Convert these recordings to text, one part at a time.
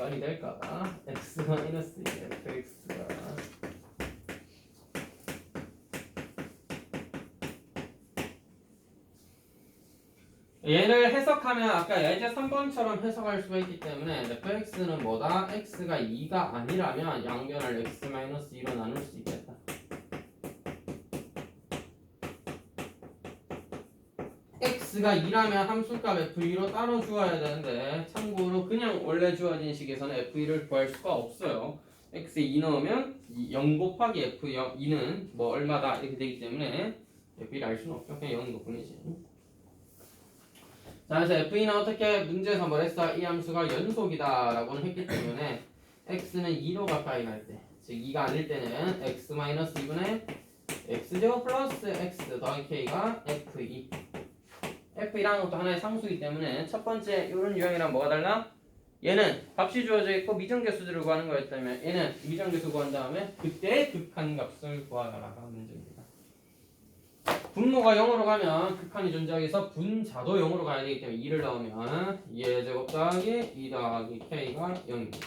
말이 될까? x 마이너스 2fx가 얘를 해석하면 아까 예제 3번처럼 해석할 수가 있기 때문에 fx는 뭐다? x가 2가 아니라면 양변을 x-1로 나눌 수 있겠다. x가 2라면 함수값 f2로 따로 주어야 되는데 참고로 그냥 원래 주어진 식에서는 f2를 구할 수가 없어요. x에 2 넣으면 0 곱하기 f2는 뭐 얼마다 이렇게 되기 때문에 f2를 알 수는 없죠. 그냥 0인 것 뿐이지. 자, 그래서 F는 어떻게 문제에서 뭐랬어? 이 함수가 연속이다 라고는 했기 때문에 x는 2로 가까이 갈 때, 즉 2가 아닐 때는 x-2분의 x제곱 플러스 x 더하기 k가 f2. f2라는 것도 하나의 상수이기 때문에 첫 번째 이런 유형이랑 뭐가 달라? 얘는 값이 주어져 있고 미정계수들을 구하는 거였다면 얘는 미정계수 구한 다음에 그때의 극한값을 구하라가 문제입니다. 분모가 0으로 가면 극한이 존재하기 위해서 분자도 0으로 가야 되기 때문에 2를 넣으면 2의 제곱 더하기 2 더하기 k가 0입니다.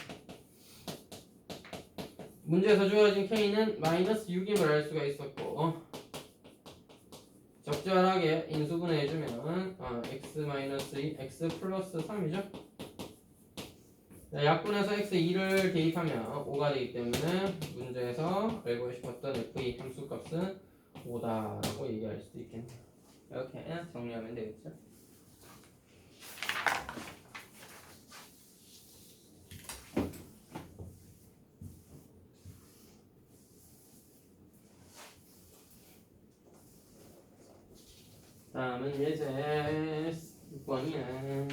문제에서 주어진 k는 마이너스 6임을 알 수가 있었고 적절하게 인수분해 해주면 x-2 x 플러스 3이죠. 약분해서 x에 2를 대입하면 5가 되기 때문에 문제에서 알고 싶었던 f2 함수값은 5다라고 얘기할 수도 있겠네요. 이렇게 정리하면 되겠죠. 다음은 예제 6번이네.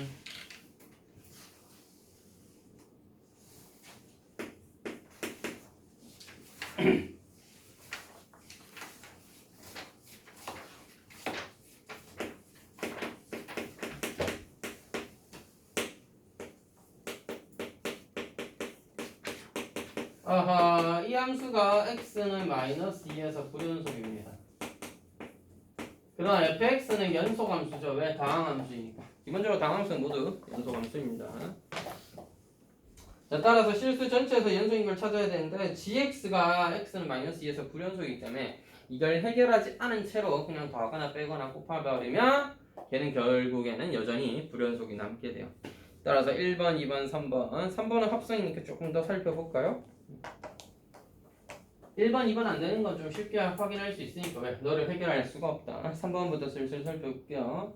아하, 이 함수가 x는 마이너스 2에서 불연속입니다. 그러나 fx는 연속함수죠. 왜? 다항함수이니까. 기본적으로 다항함수는 모두 연속함수입니다. 자, 따라서 실수 전체에서 연속인 걸 찾아야 되는데 gx가 x는 마이너스 2에서 불연속이기 때문에 이걸 해결하지 않은 채로 그냥 더하거나 빼거나 곱해버리면 걔는 결국에는 여전히 불연속이 남게 돼요. 따라서 1번, 2번, 3번 3번은 합성이니까 조금 더 살펴볼까요? 1번, 2번 안 되는 건 좀 쉽게 확인할 수 있으니까 왜? 너를 해결할 수가 없다. 3번부터 슬슬 살펴볼게요.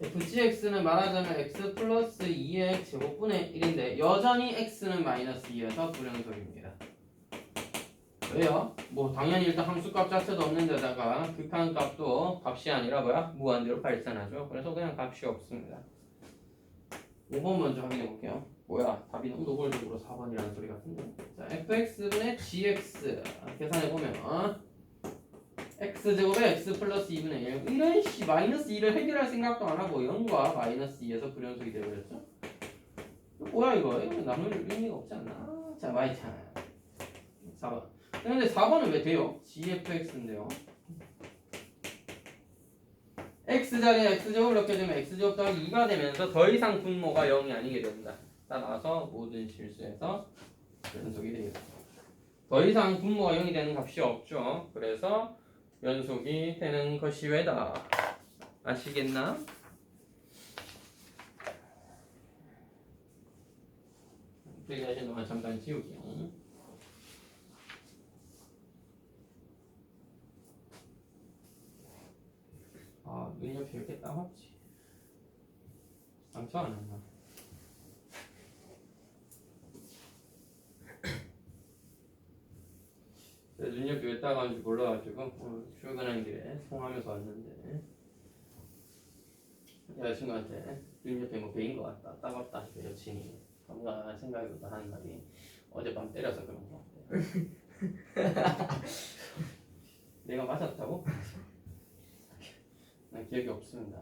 fgx는 말하자면 x 플러스 2의 제곱분의 1인데 여전히 x는 마이너스 2에서 불연속입니다. 왜요? 뭐 당연히 일단 함수값 자체도 없는 데다가 극한값도 값이 아니라 뭐야? 무한대로 발산하죠. 그래서 그냥 값이 없습니다. 5번 먼저 확인해 볼게요. 뭐야? 답이 너무 노골적으로 4번이라는 소리 같은데. 자, fx분의 gx 계산해 보면 x제곱에 x 플러스 2분의 1 이런 씨 마이너스 2를 해결할 생각도 안 하고 0과 마이너스 2에서 불연속이 되어버렸죠. 뭐야 이거? 이거 나눌 의미가 없지 않나? 자, 마이차 4번. 근데 4번은 왜 돼요? gfx인데요. x자리에 x제곱을 넣게 되면 x제곱 더하기 2가 되면서 더 이상 분모가 0이 아니게 된다. 따라서 모든 실수에서 연속이 되겠다. 더 이상 분모가 0이 되는 값이 없죠. 그래서 연속이 되는 것이 왜다? 아시겠나? 얘기하신 동안 잠깐 지우기요. 아, 눈 옆에 이렇게 따갑지. 상처 안 났나? 눈 옆에 왜 따가운지 몰라가지고 출근하는 길에 통화하면서 왔는데 여자친구한테 눈 옆에 뭐 베인 것 같다, 따갑다 하니까 여친이 뭔가 생각이보다 하는 말이 어젯밤 때려서 그런 거 같대. 내가 맞았다고? 난 기억이 없습니다.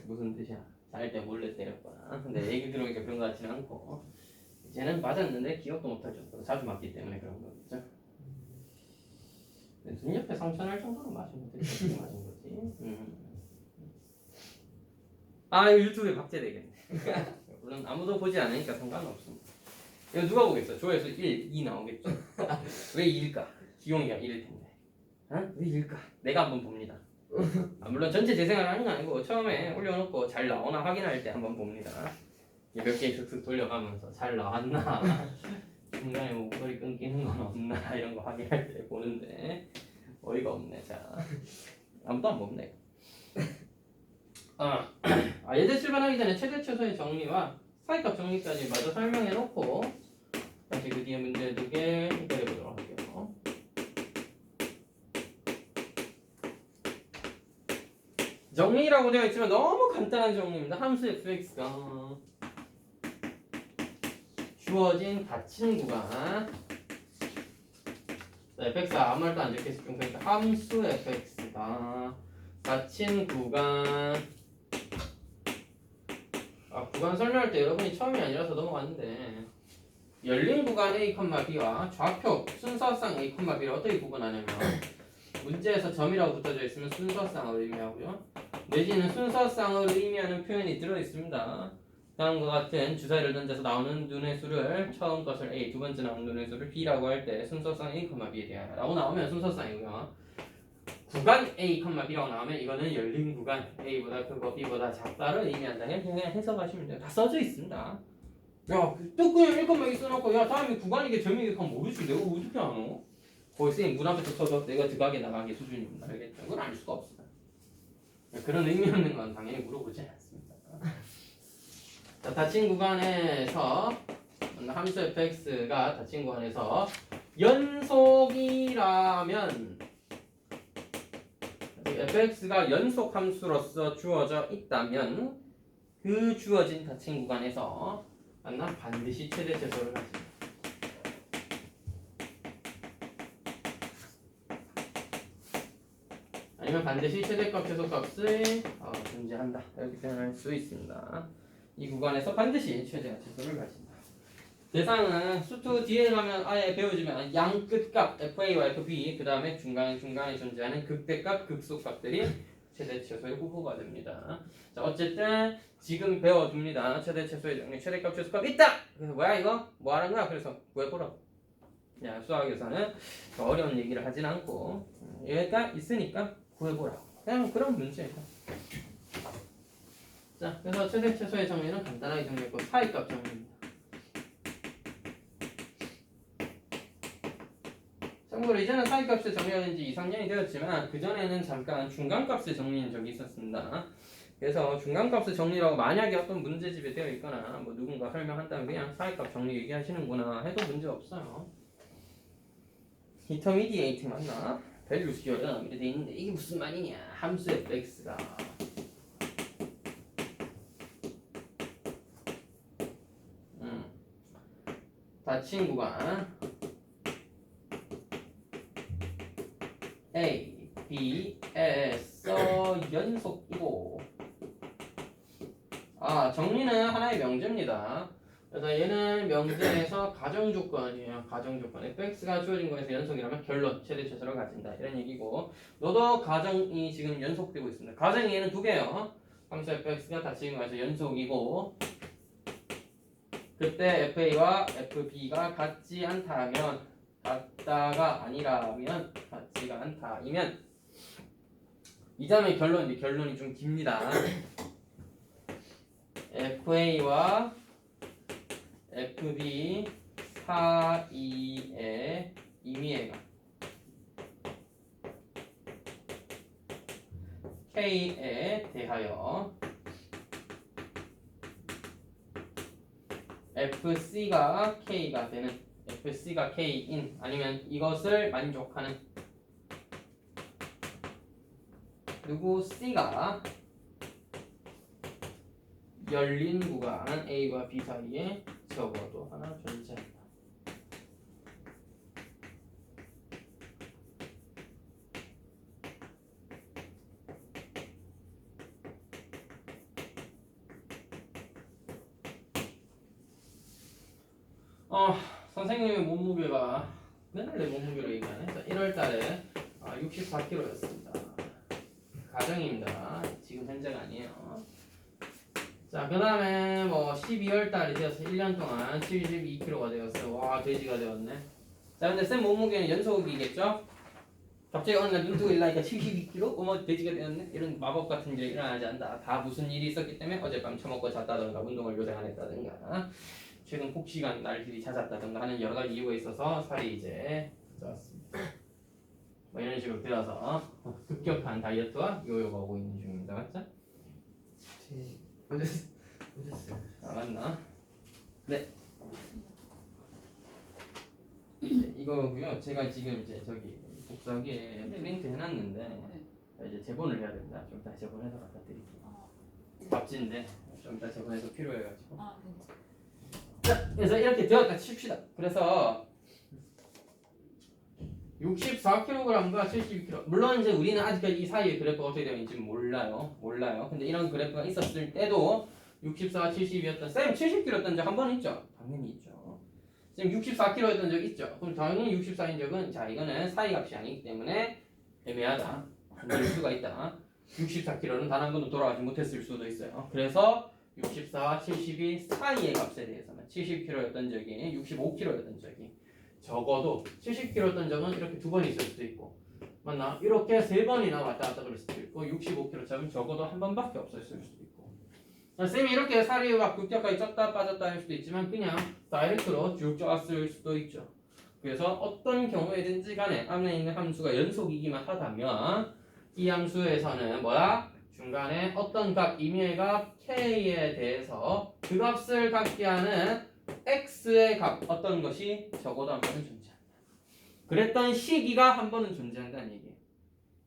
무슨 뜻이야? 잘 때 몰래 때렸거나. 근데 얘기 들어보니까 그런 것 같지는 않고 쟤는 맞았는데 기억도 못할 정도로 자주 맞기 때문에 그런 거겠죠. 눈 옆에 상처 날 정도로 맞은 것들이 맞은 거지. 아 이거 유튜브에 박제되겠네. 물론 아무도 보지 않으니까 상관없습니다. 이거 누가 보겠어? 조회수 1, 2 나오겠죠? 왜 2일까? 기용이가 1일 텐데. 어? 왜 2일까? 내가 한번 봅니다. 아, 물론 전체 재생을 하는 건 아니고 처음에 올려놓고 잘 나오나 확인할 때 한번 봅니다. 몇 개 슥슥 돌려가면서 잘 나왔나 중간에 뭐 목소리 끊기는 건 없나 이런 거 확인할 때 보는데 어이가 없네. 자 아무도 안 봅네. 예제 출발하기 전에 최대 최소의 정리와 사이값 정리까지 마저 설명해 놓고 다시 그 뒤에 문제 2개 해결해 보도록 할게요. 정리라고 되어 있지만 너무 간단한 정리입니다. 함수 fx가 주어진 닫힌 구간 fx가 아무 말도 안 적혀있을 경우니까 함수 fx가 닫힌 구간 구간 설명할 때 여러분이 처음이 아니라서 넘어갔는데 열린 구간 A, B와 좌표 순서상 A, B를 어떻게 구분하냐면 문제에서 점이라고 붙어져 있으면 순서상을 의미하고요. 내지는 순서상을 의미하는 표현이 들어있습니다. 다음과 같은 주사위를 던져서 나오는 눈의 수를 처음 것을 A, 두 번째 나오는 눈의 수를 B라고 할 때 순서상 A, B에 대하여 라고 나오면 순서상이고요. 구간 A, B라고 나오면 이거는 열린 구간 A보다 크고 B보다 작다를 의미한다. 그냥 해석하시면 돼요. 다 써져 있습니다. 야, 또 그냥 1컴마 써놓고 야 다음에 구간이게 점이게 하면 모르지. 내가 어떻게 아노? 거기 쌤이 문 앞에 붙어서 내가 들어가게 나가게 수준입니다. 알겠죠? 그건 알 수가 없어요. 그런 의미 없는 건 당연히 물어보지 않습니다. 자, 닫힌 구간에서 함수 fx가 닫힌 구간에서 연속이라면 fx가 연속 함수로서 주어져 있다면 그 주어진 닫힌 구간에서 반드시 최대 최소를 가집니다. 아니면 반드시 최대값 최소값을 존재한다 이렇게 표현할 수 있습니다. 이 구간에서 반드시 최대와 최소를 가진다. 대상은 수투 뒤에 가면 아예 배워주면 양 끝값 FA와 FB 그 다음에 중간에 존재하는 극대값 극소값들이 최대 최소의 후보가 됩니다. 자 어쨌든 지금 배워둡니다. 최대 최소의 정리 최대값 최소값 있다. 그래서 뭐야 이거 뭐 하는 거야? 그래서 구해보라고. 야 수학에서는 더 어려운 얘기를 하진 않고 얘가 있으니까 구해보라고. 그냥 그런 문제예요. 자 그래서 최대 최소의 정리는 간단하게 정리했고 사이값 정리입니다. 참고로 이제는 사이값을 정리하는 지 2, 3년이 되었지만 그전에는 잠깐 중간값을 정리한 적이 있었습니다. 그래서 중간값을 정리라고 만약에 어떤 문제집에 되어 있거나 뭐 누군가 설명한다면 그냥 사이값 정리 얘기하시는구나 해도 문제 없어요. 인터미디에이트 맞나? 밸류 수열은 이렇게 돼 있는데 이게 무슨 말이냐? 함수 fx가 닫힌 구간 A, B에서 연속이고 정리는 하나의 명제입니다. 그래서 얘는 명제에서 가정조건이에요. 가정조건 fx가 주어진 거에서 연속이라면 결론 최대 최소를 가진다 이런 얘기고 너도 가정이 지금 연속되고 있습니다. 가정이 얘는 두 개요. 함수 fx가 닫힌 거에서 연속이고 그때 fa와 fb가 같지 않다면 같다가 아니라면 같지가 않다이면 이 다음에 결론이 좀 깁니다. FA와 FB 사이의 임의해가 K에 대하여 FC가 K가 되는 FC가 K인 아니면 이것을 만족하는 누구 C가 열린 구간 A와 B 사이에 적어도 하나 존재한다. 선생님의 몸무게가 맨날 내 몸무게로 얘기하네. 1월달에 64kg였습니다. 가정입니다. 지금 현재가 아니에요. 자, 그 다음에 뭐 12월 달이 되어서 1년 동안 72kg가 되었어요. 와, 돼지가 되었네. 자, 근데 쌤 몸무게는 연속이겠죠? 갑자기 어느 날 눈 뜨고 일어나니까 72kg? 어머, 돼지가 되었네? 이런 마법 같은 일이 일어나지 않는다. 다 무슨 일이 있었기 때문에 어젯밤 처먹고 잤다던가 운동을 요새 안 했다던가 최근 폭식한 날들이 잦았다던가 하는 여러 가지 이유가 있어서 살이 이제 좋았습니다. 뭐 이런 식으로 되어서 급격한 다이어트와 요요가 오고 있는 중입니다. 맞죠? 어졌어요. 아, 맞나? 네. 이거고요. 제가 지금 이제 저기 복사기에 프린트 해놨는데 이제 재본을 해야 된다. 좀 이따 재본해서 갖다 드릴게요. 답지인데 좀 이따 재본해서 필요해가지고. 자, 그래서 이렇게 되었다 칩시다. 그래서 64kg과 72kg. 물론 이제 우리는 아직까지 이 사이에 그래프가 어떻게 되는지 몰라요. 근데 이런 그래프가 있었을 때도 64와 70이었던 쌤 70kg였던 적 한 번 있죠? 당연히 있죠. 쌤 64kg였던 적 있죠? 그럼 당연히 64인 적은 자 이거는 사이 값이 아니기 때문에 애매하다. 될 수가 있다. 64kg는 단 한 번도 돌아가지 못했을 수도 있어요. 그래서 64와 72 사이의 값에 대해서는 70kg였던 적이 65kg였던 적이 적어도 70kg였던 적은 이렇게 두 번 있을 수도 있고 맞나? 이렇게 세 번이나 왔다 갔다 그럴 수도 있고 65kg짜리는 적어도 한 번밖에 없었을 수도 있고 쌤이 이렇게 살이 막 급격하게 쪘다 빠졌다 할 수도 있지만 그냥 다이렉트로 쭉 쪘을 수도 있죠. 그래서 어떤 경우에든지 간에 안에 있는 함수가 연속이기만 하다면 이 함수에서는 뭐야? 중간에 어떤 값, 임의의 값 k에 대해서 그 값을 갖게 하는 x의 값 어떤 것이 적어도 한 번은 존재한다. 그랬던 시기가 한 번은 존재한다는 얘기예요.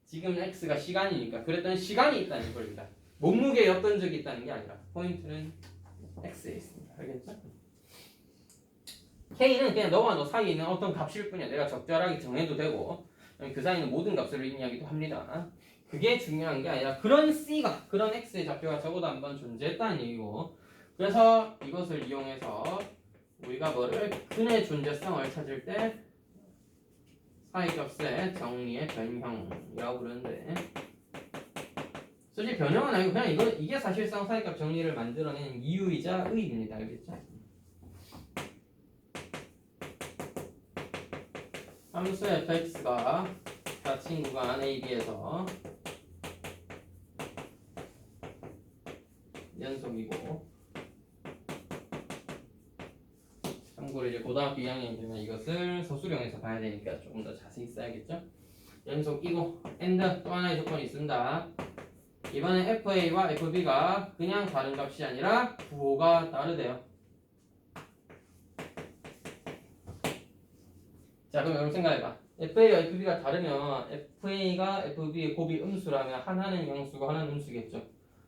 지금 x가 시간이니까 그랬던 시간이 있다는 겁니다. 몸무게였던 적이 있다는 게 아니라 포인트는 x에 있습니다. 알겠죠? k는 그냥 너와 너 사이에 있는 어떤 값일 뿐이야. 내가 적절하게 정해도 되고 그 사이에 있는 모든 값을 의미하기도 합니다. 그게 중요한 게 아니라 그런 c가 그런 x의 좌표가 적어도 한 번 존재했다는 얘기고 그래서 이것을 이용해서 우리가 뭐를 근의 존재성을 찾을 때 사이값의 정리의 변형이라고 부르는데 솔직히 변형은 아니고 그냥 이게 사실상 사이값 정리를 만들어낸 이유이자 의의입니다. 알겠죠? 함수 fx가 닫힌 구간 AB에서 연속이고 참고로 이제 고등학교 2학년이 되면 이것을 서술형에서 봐야 되니까 조금 더 자세히 써야겠죠? 연속이고 and 또 하나의 조건이 있습니다. 이번엔 FA와 FB가 그냥 다른 값이 아니라 부호가 다르대요. 자 그럼 여러분 생각해봐. FA와 FB가 다르면 FA가 FB의 곱이 음수라면 하나는 양수고 하나는 음수겠죠.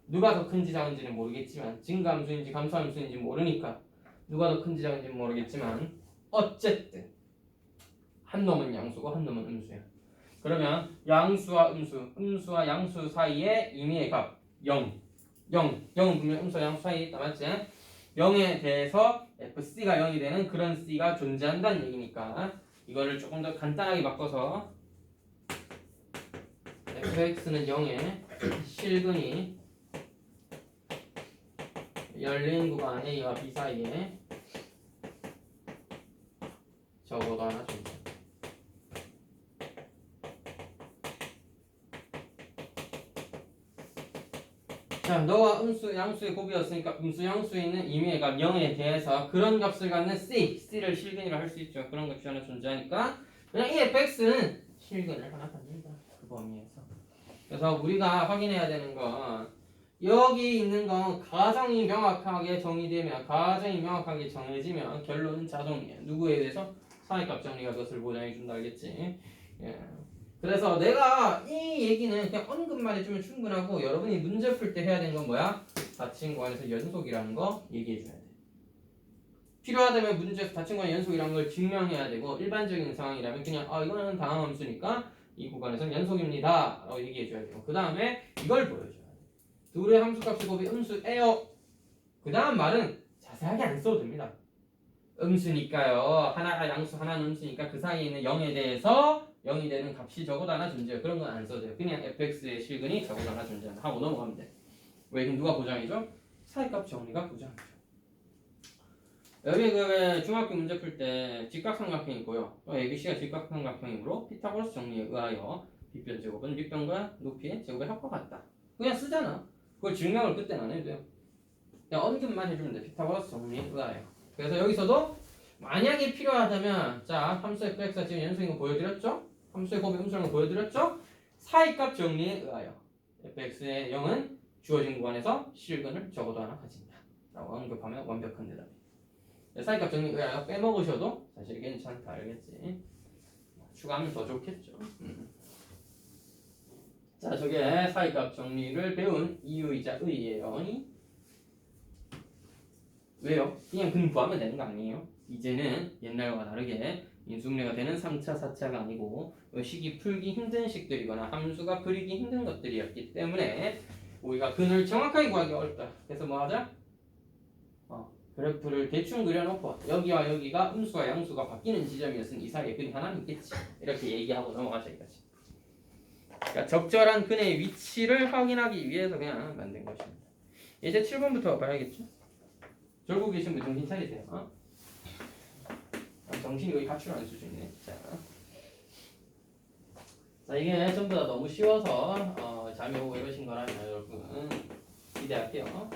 누가 더 큰지 작은지는 모르겠지만 증가함수인지 감소함수인지 모르니까 누가 더 큰지 작은지는 모르겠지만 어쨌든 한 놈은 양수고 한 놈은 음수야. 그러면 양수와 음수와 양수 사이에 임의의 값 0 0은 분명 음수와 양수 사이에 있다 맞지? 0에 대해서 FC가 0이 되는 그런 C가 존재한다는 얘기니까 이거를 조금 더 간단하게 바꿔서 fx는 0에 실근이 열린 구간 A와 B 사이에 적어도 하나 존재. 자, 너와 음수, 양수의 곱이었으니까 음수, 양수에 있는 임의의 값 0에 대해서 그런 값을 갖는 C를 실근이라 할 수 있죠. 그런 값이 하나 존재하니까 그냥 이 fx는 실근을 하나 갖는다. 그 범위에서. 그래서 우리가 확인해야 되는 건 여기 있는 건 가정이 명확하게 정의되면 가정이 명확하게 정해지면 결론은 자동이에요. 누구에 대해서? 사이값 정리가 그것을 보장해 준다 알겠지? 예. 그래서 내가 이 얘기는 그냥 언급만 해주면 충분하고 여러분이 문제 풀 때 해야 되는 건 뭐야? 닫힌 구간에서 연속이라는 거 얘기해 줘야 돼. 필요하다면 문제에서 닫힌 구간 연속이라는 걸 증명해야 되고 일반적인 상황이라면 그냥 이거는 다항함수니까 이 구간에서는 연속입니다 라고 얘기해 줘야 되고 그 다음에 이걸 보여줘야 돼. 둘의 함수값의 곱이 음수예요. 그 다음 말은 자세하게 안 써도 됩니다. 음수니까요. 하나가 양수 하나는 음수니까 그 사이에 있는 0에 대해서 0이 되는 값이 적어도 하나 존재해요. 그런 건 안 써도 돼요. 그냥 fx의 실근이 적어도 하나 존재한다 하고 넘어가면 돼. 왜? 그럼 누가 보장해줘? 사이값 정리가 부정이죠. 여기 그 중학교 문제 풀 때 직각삼각형이고요. 또 ABC가 직각삼각형이므로 피타고라스 정리에 의하여 빗변 제곱은 밑변과 높이의 제곱의 합과 같다. 그냥 쓰잖아. 그걸 증명을 그때는 안 해도 돼요. 그냥 언급만 해주면 돼. 피타고라스 정리에 의하여. 그래서 여기서도 만약에 필요하다면 자 함수 fx가 지금 연속인 거 보여드렸죠? 함수의 곱이 음수라는 거 보여드렸죠? 사이값 정리에 의하여 fx의 0은 주어진 구간에서 실근을 적어도 하나 가진다 라고 언급하면 완벽한 대답이에요. 사이값 정리에 의하여 빼먹으셔도 사실 괜찮다 알겠지? 추가하면 더 좋겠죠. 자 저게 사이값 정리를 배운 이유이자 의예요. 왜요? 그냥 근부하면 되는 거 아니에요? 이제는 옛날과 다르게 인수분해가 되는 3차, 4차가 아니고 식이 풀기 힘든 식들이거나 함수가 그리기 힘든 것들이었기 때문에 우리가 근을 정확하게 구하기 어렵다. 그래서 뭐 하자? 그래프를 대충 그려놓고 여기와 여기가 음수와 양수가 바뀌는 지점이었으니 이 사이에 근이 하나 있겠지. 이렇게 얘기하고 넘어가자 이거지. 그러니까 적절한 근의 위치를 확인하기 위해서 그냥 만든 것입니다. 이제 7번부터 봐야겠죠? 졸고 계신 분 정신 차리세요. 정신이 거의 가출하는 수준이네. 자 이게 전부 다 너무 쉬워서 잠이 오고 이러신 거라면 여러분 기대할게요.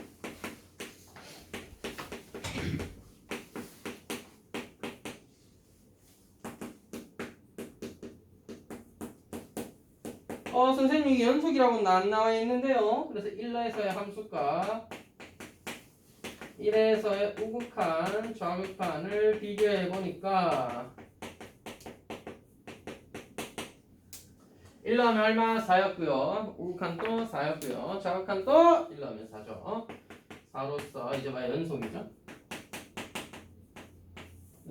선생님 이게 연속이라고는 안 나와 있는데요. 그래서 1에서의 함수값 1에서의 우극한, 좌극한을 비교해 보니까 1 넣으면 얼마? 4였고요. 우극한도 4였고요. 좌극한도 1 넣으면 4죠. 4로서 이제 봐야 연속이죠.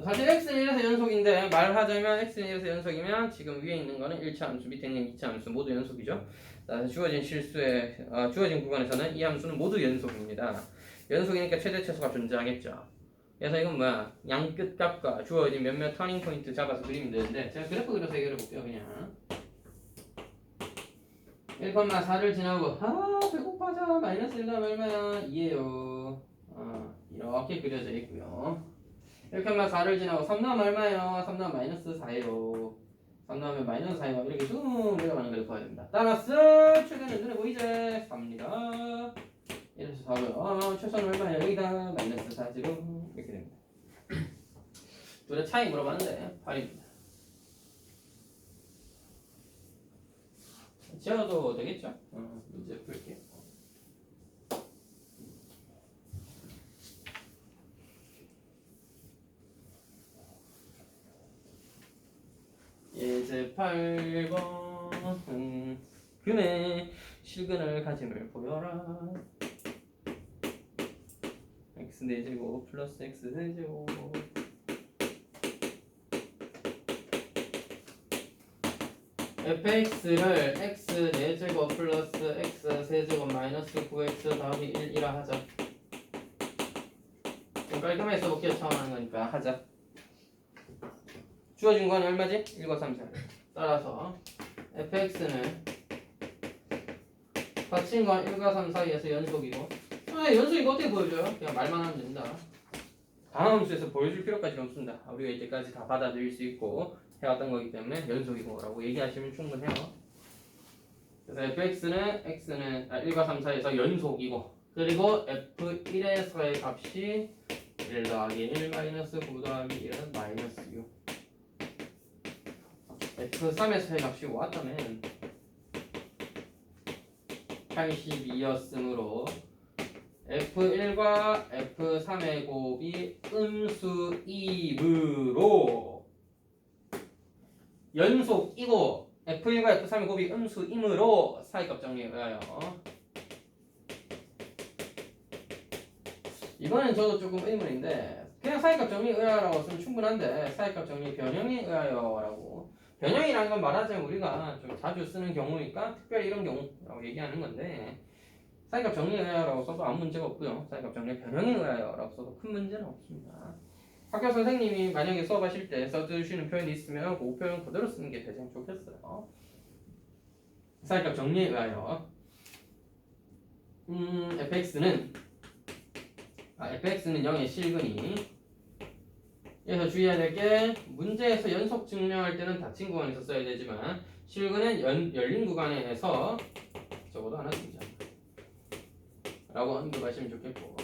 사실 x는 1에서 연속인데 말하자면 x는 1에서 연속이면 지금 위에 있는 거는 1차 함수, 밑에 있는 2차 함수 모두 연속이죠. 주어진 실수에 주어진 구간에서는 이 함수는 모두 연속입니다. 연속이니까 최대 최소가 존재하겠죠. 그래서 이건 뭐야? 양끝 값과 주어진 몇몇 터닝 포인트 잡아서 그리면 되는데 제가 그래프 그려서 해결해 볼게요. 그냥 1,4를 지나고 배고파져 마이너스 1 넣으면 얼마야? 2예요. 이렇게 그려져 있고요. 1,4를 지나고 3 넣으면 얼마예요? 3 넣으면 마이너스 4예요. 3 넣으면 마이너스 4예요. 이렇게 쭉 내려가는 걸 구해야 됩니다. 따라서 최대는 눈에 보이지? 4입니다. 이래서 4고요. 최소는 얼마예요? 여기다 마이너스 4지로 이렇게 됩니다. 둘의 차이 물어봤는데 8입니다. 지어도 되겠죠? 문제 풀게요. 예제 8번 근의 실근을 가짐을 보여라. x 4제곱 플러스 x 세제곱 fx를 x 4제곱 플러스 x 세제곱 마이너스 9x 더하기 1이라 하자. 좀 깔끔하게 써볼게요. 처음 하는 거니까 하자. 주어진 건 얼마지? 1과 3, 4. 따라서 fx는 거친 건 1과 3 사이에서 연속이고 연속이고 어떻게 보여줘요? 그냥 말만 하면 된다. 다함수에서 보여줄 필요까지는 없습니다. 우리가 이때까지 다 받아들일 수 있고 해왔던 거기 때문에 연속이고 라고 얘기하시면 충분해요. 그래서 fx는 x는 1과 3 사이에서 연속이고 그리고 f1에서의 값이 1 더하기 1 마이너스 9 더하기 1은 마이너스 6 F3에서의 값이 왔다면 82였으므로 F1과 F3의 곱이 음수이므로 연속이고 F1과 F3의 곱이 음수이므로 사이값 정리에 의하여 이번엔 저도 조금 의문인데 그냥 사이값 정리에 의하여라고 쓰면 충분한데 사이값 정리 변형에 의하여라고 변형이라는 건 말하자면 우리가 좀 자주 쓰는 경우니까 특별히 이런 경우라고 얘기하는 건데 사이값 정리에 의하여라고 써도 아무 문제가 없고요. 사이값 정리 변형에 의하여라고 써도 큰 문제는 없습니다. 학교 선생님이 만약에 수업하실 때 써주시는 표현이 있으면 그 표현 그대로 쓰는 게 가장 좋겠어요. 사이값 정리에 의하여 fx는 fx는 0의 실근이. 그래서 주의해야 될 게 문제에서 연속 증명할 때는 닫힌 구간에서 써야 되지만 실근은 열린 구간에서 적어도 하나 등장 라고 언급하시면 좋겠고,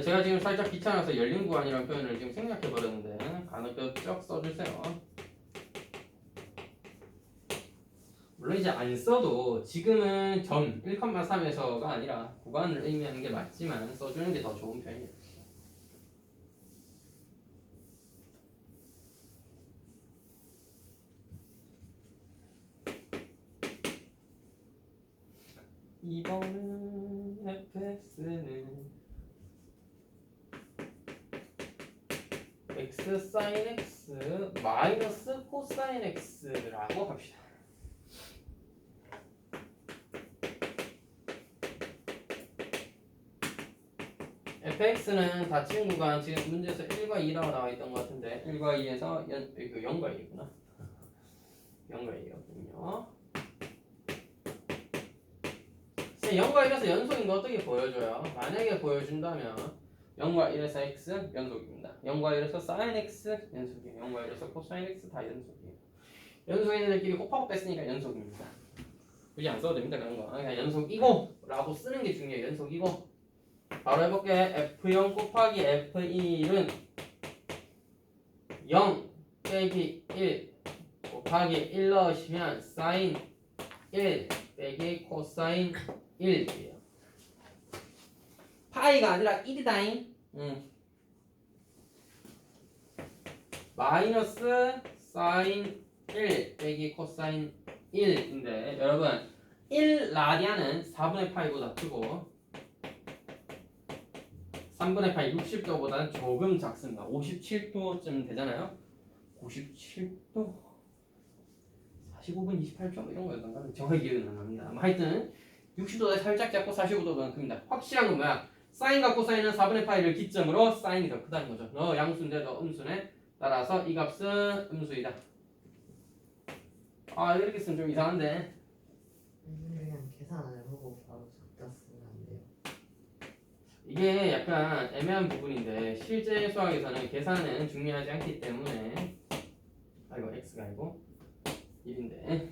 제가 지금 살짝 귀찮아서 열린 구간이라는 표현을 지금 생략해 버렸는데 가급적 써주세요. 물론 이제 안 써도 지금은 점 1,3에서가 아니라 구간을 의미하는 게 맞지만 써주는 게 더 좋은 편이에요. 이번은 fx는 x sin x 마이너스 코사인 x라고 합시다. fx는 닫힌 구간, 지금 문제에서 1과 2라고 나와 있던 것 같은데 1과 2에서 0과 2구나. 0과 2였군요. 0과 1에서 연속인 거 어떻게 보여줘요? 만약에 보여준다면 0과 1에서 x 연속입니다. 0과 1에서 sin x 연속이에요. 0과 1에서 cosine x 다 연속이에요. 연속인 애들끼리 곱하고 뺐으니까 연속입니다. 굳이 안 써도 됩니다. 그런 거. 그냥 연속이고 라고 쓰는 게 중요해요. 연속이고. 바로 해볼게. F0 곱하기 F1은 0 빼기 1 곱하기 1 넣으시면 sin 1 빼기 코사인 1이에요. 파이가 아니라 1이다잉. 마이너스 sin 1 빼기 코사인 1인데 여러분 1 라디안은 4분의 파이보다 크고 3분의 파이 60도보다는 조금 작습니다. 57도쯤 되잖아요. 97도 45분 28초 이런 거였던가? 정확히 기억은 안 납니다. 하여튼 60도보다 살짝 작고 45도보다 큽니다. 확실한 건 뭐야? 사인과 코사인은 4분의 파이를 기점으로 사인이 더 크다는 거죠. 너 양수인데 너 음수네. 따라서 이 값은 음수이다. 아 이렇게 쓰면 좀 이상한데. 그냥 계산 안 해보고 바로 적다 쓰면 안 돼요. 이게 약간 애매한 부분인데 실제 수학에서는 계산은 중요하지 않기 때문에 이거 x가 아니고 1인데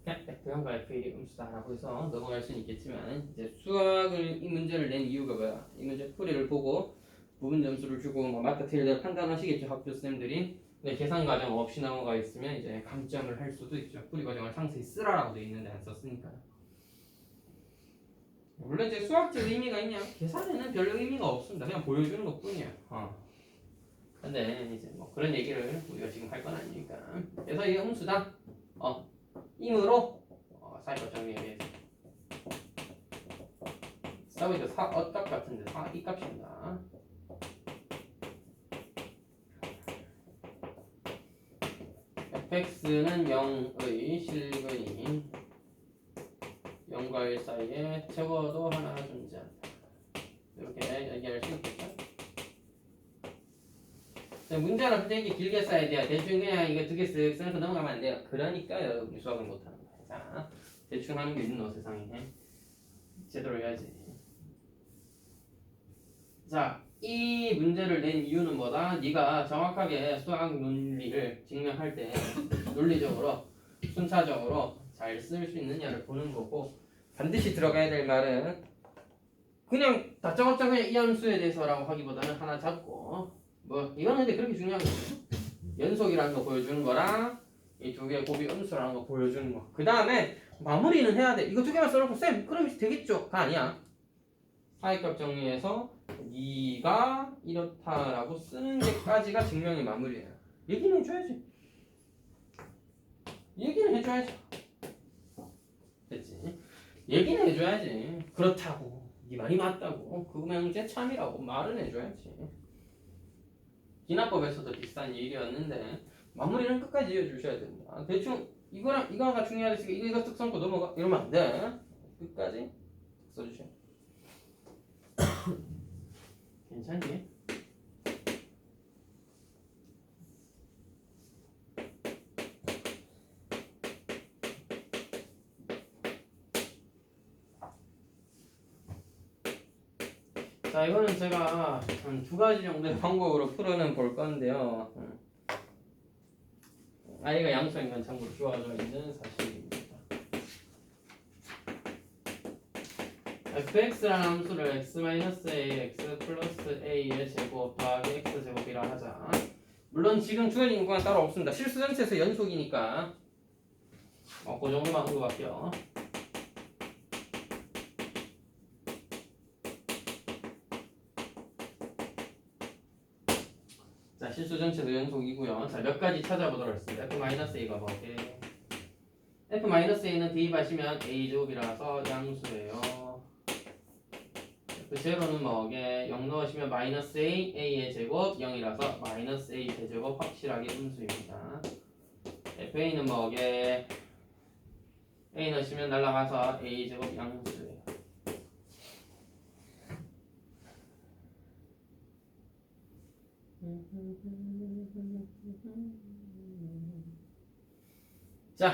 그냥 F0과 F1이 음수다라고 해서 넘어갈 수는 있겠지만 이제 수학을 이 문제를 낸 이유가 뭐야? 이 문제 풀이를 보고 부분 점수를 주고 뭐 맞다 틀리다 판단하시겠죠 학교 쌤들이. 근데 계산 과정 없이 넘어가 있으면 이제 감점을 할 수도 있죠. 풀이 과정을 상세히 쓰라라고 돼 있는데 안 썼으니까. 물론 이제 수학적 의미가 있냐? 계산에는 별 의미가 없습니다. 그냥 보여주는 것뿐이야. 근데 이제 뭐 그런 얘기를 우리가 지금 할 건 아니니까. 그래서 이게 음수다. 임으로 사이버 정리해야지. 써보니까 값 같은데 이 값입니다. fx는 0의 실근이 0과 1 사이에 적어도 하나 존재한다. 이렇게 얘기할 수 있겠죠? 문제는 되게 길게 써야 돼요. 대충 그냥 이거 두 개 쓱 써서 넘어가면 안 돼요. 그러니까 여러분이 수학을 못하는 거예요. 자, 대충 하는 게 있노 세상에. 제대로 해야지. 자, 이 문제를 낸 이유는 뭐다? 네가 정확하게 수학 논리를 증명할 때 논리적으로 순차적으로 잘 쓸 수 있느냐를 보는 거고, 반드시 들어가야 될 말은 그냥 다짜고짜 그냥 이 함수에 대해서라고 하기보다는 하나 잡고 뭐 이거는 근데 그렇게 중요한 거예요. 연속이라는 거 보여주는 거랑 이 두 개의 곱이 음수라는 거 보여주는 거. 그 다음에 마무리는 해야 돼. 이거 두 개만 써놓고 쌤 그러면 되겠죠? 가 아니야. 사이값 정리해서 네가 이렇다라고 쓰는 게까지가 증명의 마무리예요. 얘기는 해줘야지. 얘기는 해줘야지. 됐지? 얘기는 해줘야지. 그렇다고 네 말이 맞다고 그명제 참이라고 말은 해줘야지. 기납법에서도 비슷한 얘기였는데 마무리는 끝까지 이어주셔야 됩니다. 대충 이거랑 이거가 중요하니까 이거 쓱 써놓고 넘어가 이러면 안 돼. 끝까지 써주셔야 돼. 괜찮지? 자, 이거는 제가 한 두 가지 정도의 방법으로 풀어는 볼 건데요. i가 양수인 건 참고로 주어져 있는 사실입니다. fx라는 함수를 x-a, x 플러스 a의 제곱 더하기 x 제곱이라 하자. 물론 지금 주어진 건 따로 없습니다. 실수 전체에서 연속이니까 그 정도만 언급할게요. 자, 실수 전체도 연속이고요. 자, 몇 가지 찾아보도록 하겠습니다. f-a가 뭐게? f-a는 대입하시면 a제곱이라서 양수예요. f0는 뭐게? 0 넣으시면 마이너스 a, a의 제곱 0이라서 마이너스 a 대제곱 확실하게 음수입니다. fa는 뭐게? a 넣으시면 날라가서 a 제곱 양수예요. 자,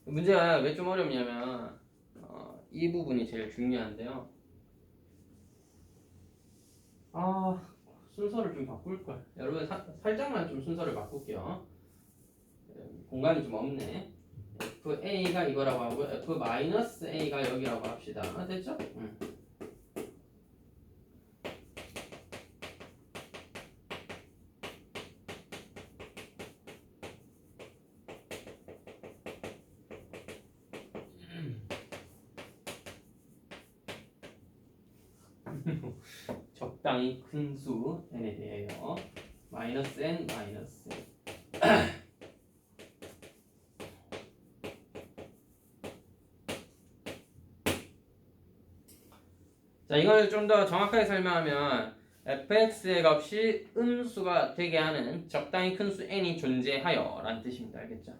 문제가 왜 좀 어렵냐면 이 부분이 제일 중요한데요. 순서를 좀 바꿀걸. 여러분 살짝만 좀 순서를 바꿀게요. 공간이 좀 없네. FA가 이거라고 하고 F-A가 여기라고 합시다. 됐죠? 적당히 큰 수 n에 대해요. 마이너스 n 마이너스 n. 자, 이걸 좀 더 정확하게 설명하면 fx의 값이 음수가 되게 하는 적당히 큰 수 n이 존재하여 라는 뜻입니다. 알겠죠?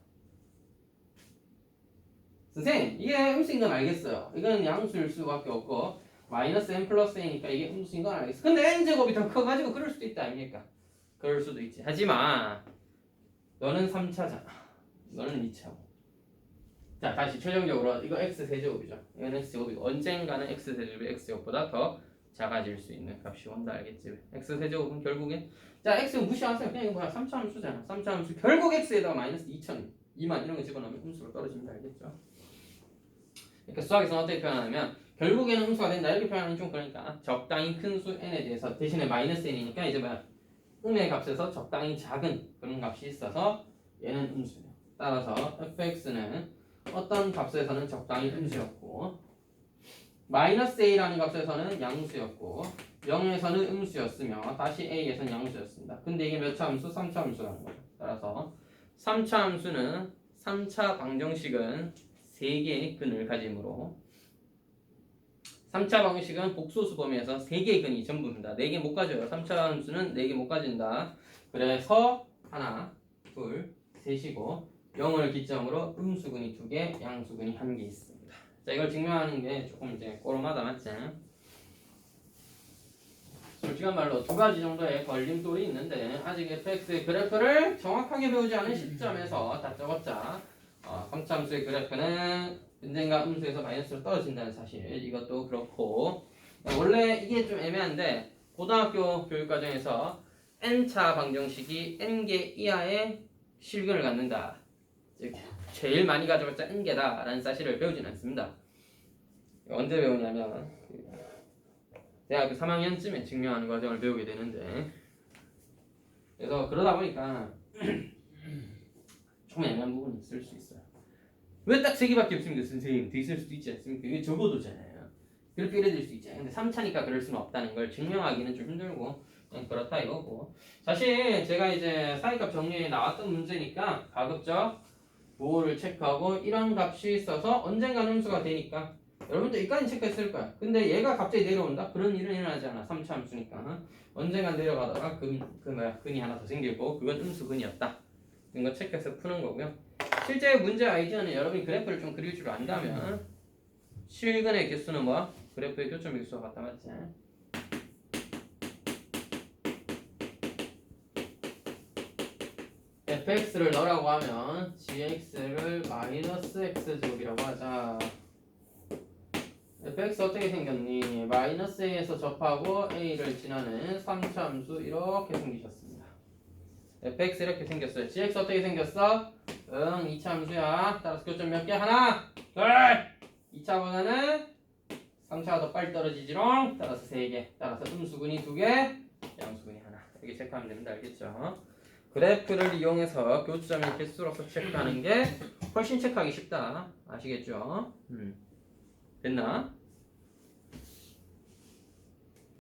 선생님, 이게 음수인 건 알겠어요. 이건 양수일 수밖에 없고 마이너스 n 플러스 n이니까 이게 음수인 건 알겠어. 근데 n제곱이 더 커가지고 그럴 수도 있다 아닙니까? 그럴 수도 있지. 하지만 너는 3차잖아. 너는 2차고. 자, 다시 최종적으로 이거 x 세제곱이죠. 이건 x 제곱이고 언젠가는 x 세제곱이 x 제곱보다 더 작아질 수 있는 값이 온다. 알겠지? x 세제곱은 결국엔 자, x 무시하세요. 그냥 이거 뭐야? 3차 함수잖아. 3차 함수 결국 x에다가 마이너스 2천 2만 이런 거 집어넣으면 음수로 떨어집니다. 알겠죠? 그러니까 수학에서는 어떻게 표현하냐면 결국에는 음수가 된다 이렇게 표현하면 좀 그러니까 적당히 큰 수 n에 대해서 대신에 마이너스 n이니까 이제 뭐야? 음의 값에서 적당히 작은 그런 값이 있어서 얘는 음수예요. 따라서 fx는 어떤 값에서는 적당히 음수였고 마이너스 a라는 값에서는 양수였고 0에서는 음수였으며 다시 a에서는 양수였습니다. 근데 이게 몇 차 함수? 3차 함수라는 거죠. 따라서 3차 함수는 3차 방정식은 3개의 근을 가지므로 3차 방정식은 복소수 범위에서 3개의 근이 전부입니다. 4개 못 가져요. 3차 함수는 4개 못 가진다. 그래서 하나, 둘, 셋이고 0을 기점으로 음수근이 2개, 양수근이 1개 있습니다. 자, 이걸 증명하는 게 조금 이제 꼬름하다 맞지? 솔직한 말로 두 가지 정도의 걸림돌이 있는데 아직 fx의 그래프를 정확하게 배우지 않은 시점에서 다짜고짜 3차 함수의 그래프는 언젠가 음수에서 마이너스로 떨어진다는 사실 이것도 그렇고 원래 이게 좀 애매한데 고등학교 교육과정에서 n차 방정식이 n개 이하의 실근을 갖는다. 즉 제일 많이 가져봤자 n개다 라는 사실을 배우진 않습니다. 언제 배우냐면 대학교 3학년쯤에 증명하는 과정을 배우게 되는데 그래서 그러다 보니까 좀 애매한 부분이 있을 수 있어요. 왜 딱 3개밖에 없습니까 선생님? 더 있을 수도 있지 않습니까? 이게 적어도잖아요. 그렇게 이래 될 수 있지. 근데 3차니까 그럴 수는 없다는 걸 증명하기는 좀 힘들고 그렇다 이거고 사실 제가 이제 사이값 정리에 나왔던 문제니까 가급적 보호를 체크하고 이런 값이 있어서 언젠가는 음수가 되니까 여러분들 여기까지 체크했을 거야. 근데 얘가 갑자기 내려온다? 그런 일은 일어나지 않아. 3차 함수니까 언젠가 내려가다가 근이 하나 더 생기고 그건 음수근이었다. 이런 거 체크해서 푸는 거고요. 실제 문제 아이디어는 여러분이 그래프를 좀 그릴 줄 안다면 실근의 개수는 뭐야? 그래프의 교점 개수와 같다 맞지? fx를 넣으라고 하면 gx를 마이너스 x제곱이라고 하자. fx 어떻게 생겼니? 마이너스 a에서 접하고 a를 지나는 3차 함수 이렇게 생기셨습니다. fx 이렇게 생겼어요. gx 어떻게 생겼어? 2차 함수야. 따라서 교점 몇 개? 하나, 둘. 2차보다는 3차가 더 빨리 떨어지지롱. 따라서 3개. 따라서 음수근이 2개, 양수근이 하나. 이렇게 체크하면 됩니다. 알겠죠? 그래프를 이용해서 교점의 개수로서 체크하는 게 훨씬 체크하기 쉽다. 아시겠죠? 됐나?